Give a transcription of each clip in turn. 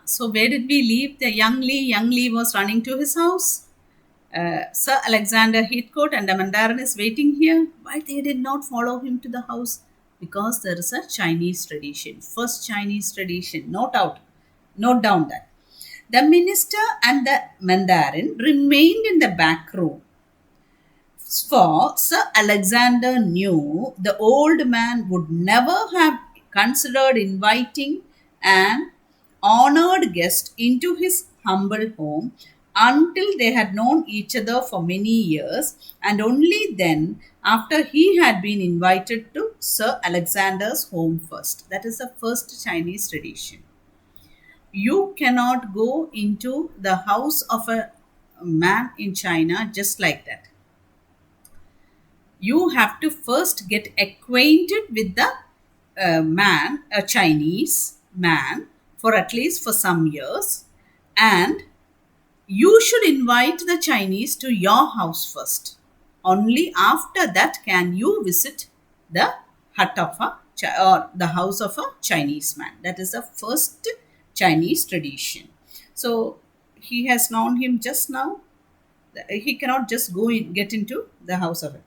So where did we leave the young Lee? Young Lee was running to his house. Sir Alexander Heathcote and the Mandarin is waiting here. Why they did not follow him to the house? Because there is a Chinese tradition. First Chinese tradition. Note down that. The minister and the Mandarin remained in the back room. For Sir Alexander knew the old man would never have considered inviting an honored guest into his humble home until they had known each other for many years, and only then after he had been invited to Sir Alexander's home first. That is the first Chinese tradition. You cannot go into the house of a man in China just like that. You have to first get acquainted with the man, a Chinese man, for at least for some years, and you should invite the Chinese to your house first. Only after that can you visit the hut of or the house of a Chinese man. That is the first Chinese tradition. So he has known him just now. He cannot just go in, get into the house of him.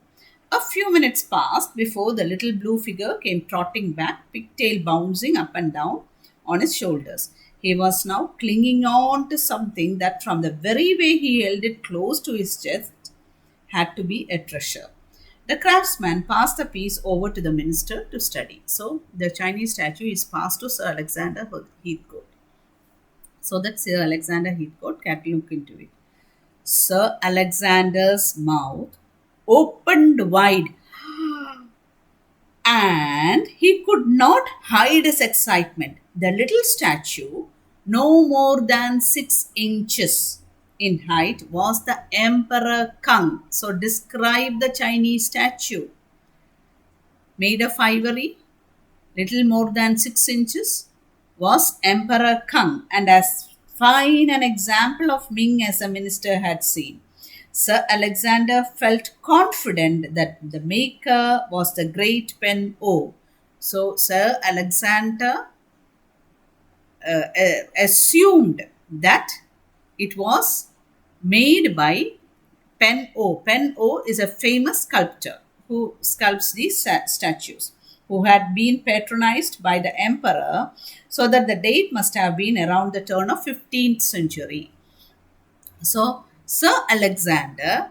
A few minutes passed before the little blue figure came trotting back, pigtail bouncing up and down on his shoulders. He was now clinging on to something that, from the very way he held it close to his chest, had to be a treasure. The craftsman passed the piece over to the minister to study. So, the Chinese statue is passed to Sir Alexander Heathcote. So that Sir Alexander Heathcote can look into it. Sir Alexander's mouth opened wide and he could not hide his excitement. The little statue, no more than 6 inches in height, was the Emperor Kang. So, describe the Chinese statue. Made of ivory, little more than 6 inches, was Emperor Kang, and as fine an example of Ming as a minister had seen. Sir Alexander felt confident that the maker was the great Pen O. So, Sir Alexander assumed that it was made by Pen O. Pen O is a famous sculptor who sculpts these statues, who had been patronized by the emperor, so that the date must have been around the turn of 15th century. So, Sir Alexander,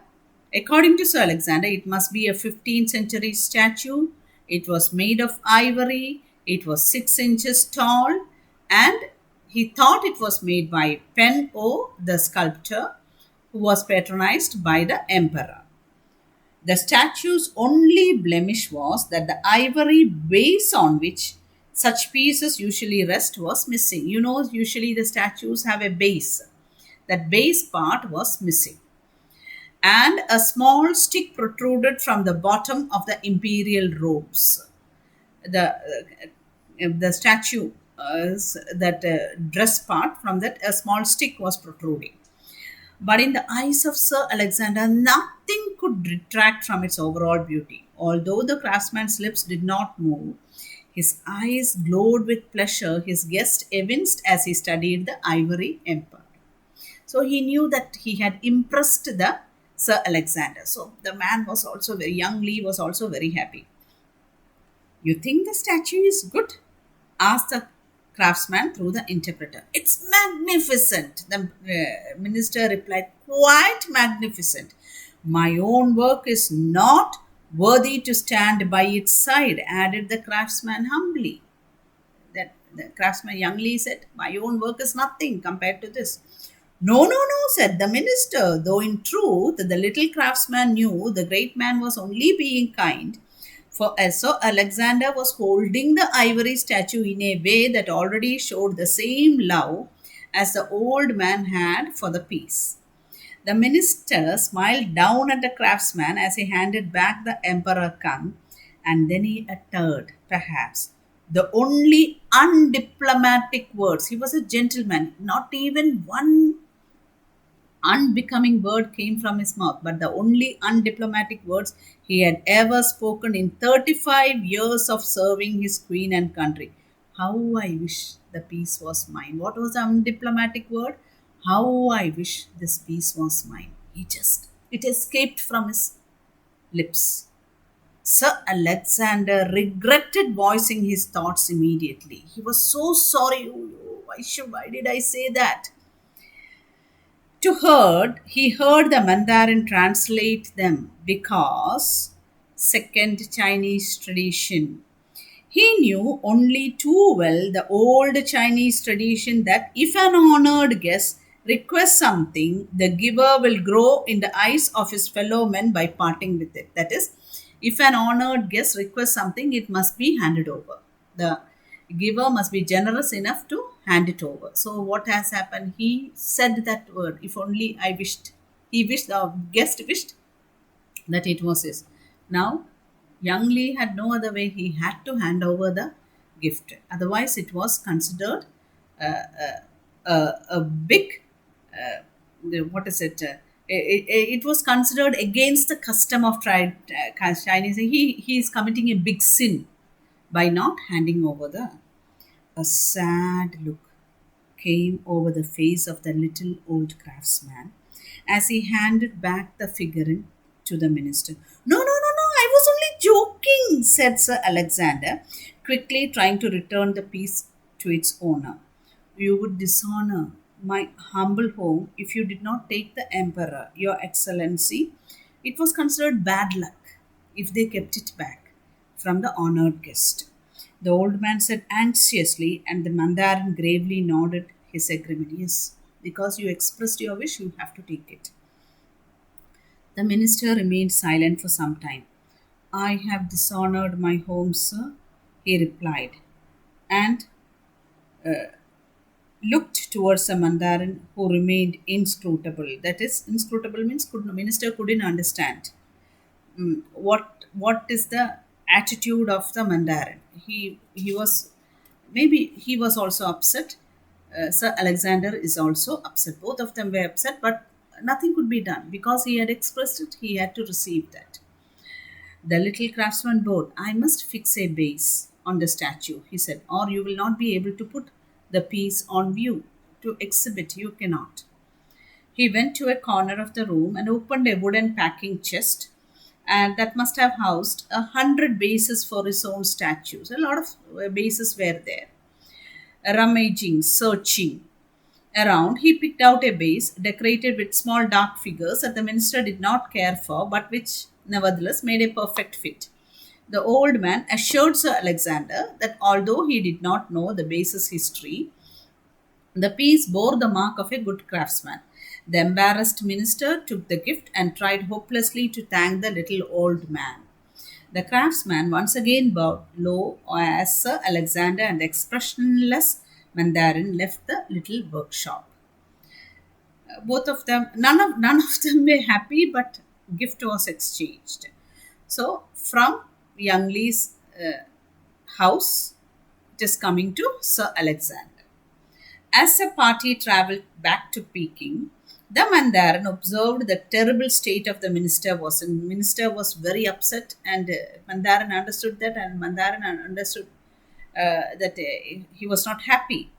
according to Sir Alexander, it must be a 15th century statue. It was made of ivory. It was 6 inches tall, and he thought it was made by Pen O, the sculptor, who was patronized by the emperor. The statue's only blemish was that the ivory base on which such pieces usually rest was missing. You know, usually the statues have a base. That base part was missing. And a small stick protruded from the bottom of the imperial robes. The statue, dress part, from that a small stick was protruding. But in the eyes of Sir Alexander, nothing could detract from its overall beauty. Although the craftsman's lips did not move, his eyes glowed with pleasure, his guest evinced as he studied the ivory emperor. So he knew that he had impressed the Sir Alexander. So the man was also very young. Lee was also very happy. You think the statue is good? Asked the craftsman through the interpreter. It's magnificent, the minister replied. Quite magnificent. My own work is not worthy to stand by its side, added the craftsman humbly. That the craftsman youngly said, my own work is nothing compared to this. No, no, no, said the minister, though in truth the little craftsman knew the great man was only being kind. For Sir Alexander was holding the ivory statue in a way that already showed the same love as the old man had for the piece. The minister smiled down at the craftsman as he handed back the Emperor Kang, and then he uttered, perhaps, the only undiplomatic words. He was a gentleman, not even one unbecoming word came from his mouth, but the only undiplomatic words he had ever spoken in 35 years of serving his queen and country. How I wish the piece was mine. What was the undiplomatic word? How I wish this piece was mine. It escaped from his lips. Sir Alexander regretted voicing his thoughts immediately. He was so sorry. Oh, why did I say that? He heard the Mandarin translate them because second Chinese tradition. He knew only too well the old Chinese tradition that if an honored guest requests something, the giver will grow in the eyes of his fellow men by parting with it. That is, if an honored guest requests something, it must be handed over. The giver must be generous enough to hand it over. So, what has happened? He said that word, if only I wished. He wished, the guest wished that it was his. Now, young Lee had no other way. He had to hand over the gift. Otherwise, it was considered a big, what is it? It was considered against the custom of Chinese. He is committing a big sin by not handing over the. A sad look came over the face of the little old craftsman as he handed back the figurine to the minister. No, no, no, no, I was only joking, said Sir Alexander, quickly trying to return the piece to its owner. You would dishonor my humble home if you did not take the emperor, your excellency. It was considered bad luck if they kept it back from the honored guest. The old man said anxiously, and the Mandarin gravely nodded his agreement. Yes, because you expressed your wish, you have to take it. The minister remained silent for some time. I have dishonored my home, sir, he replied, and looked towards the Mandarin, who remained inscrutable. That is, inscrutable means minister couldn't understand what is the attitude of the Mandarin. He was, maybe he was also upset. Sir Alexander is also upset. Both of them were upset, but nothing could be done because he had expressed it. He had to receive that. The little craftsman bowed. I must fix a base on the statue, he said, or you will not be able to put the piece on view. To exhibit, you cannot. He went to a corner of the room and opened a wooden packing chest, and that must have housed 100 bases for his own statues. A lot of bases were there. Rummaging, searching around, he picked out a base decorated with small dark figures that the minister did not care for, but which nevertheless made a perfect fit. The old man assured Sir Alexander that although he did not know the base's history, the piece bore the mark of a good craftsman. The embarrassed minister took the gift and tried hopelessly to thank the little old man. The craftsman once again bowed low as Sir Alexander and the expressionless Mandarin left the little workshop. Both of them, none of them were happy, but gift was exchanged. So from Young Lee's house, it is coming to Sir Alexander. As the party travelled back to Peking, the Mandarin observed the terrible state of the minister was in. Minister was very upset, and Mandarin understood that, and Mandarin understood that he was not happy,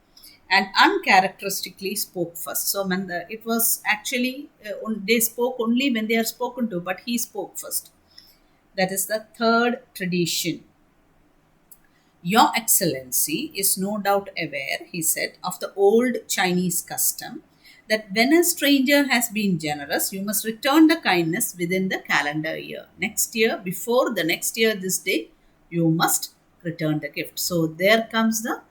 and uncharacteristically spoke first. So it was actually they spoke only when they are spoken to, but he spoke first. That is the third tradition. Your Excellency is no doubt aware, he said, of the old Chinese custom that when a stranger has been generous, you must return the kindness within the calendar year. Next year, before the next year, this day, you must return the gift. So there comes the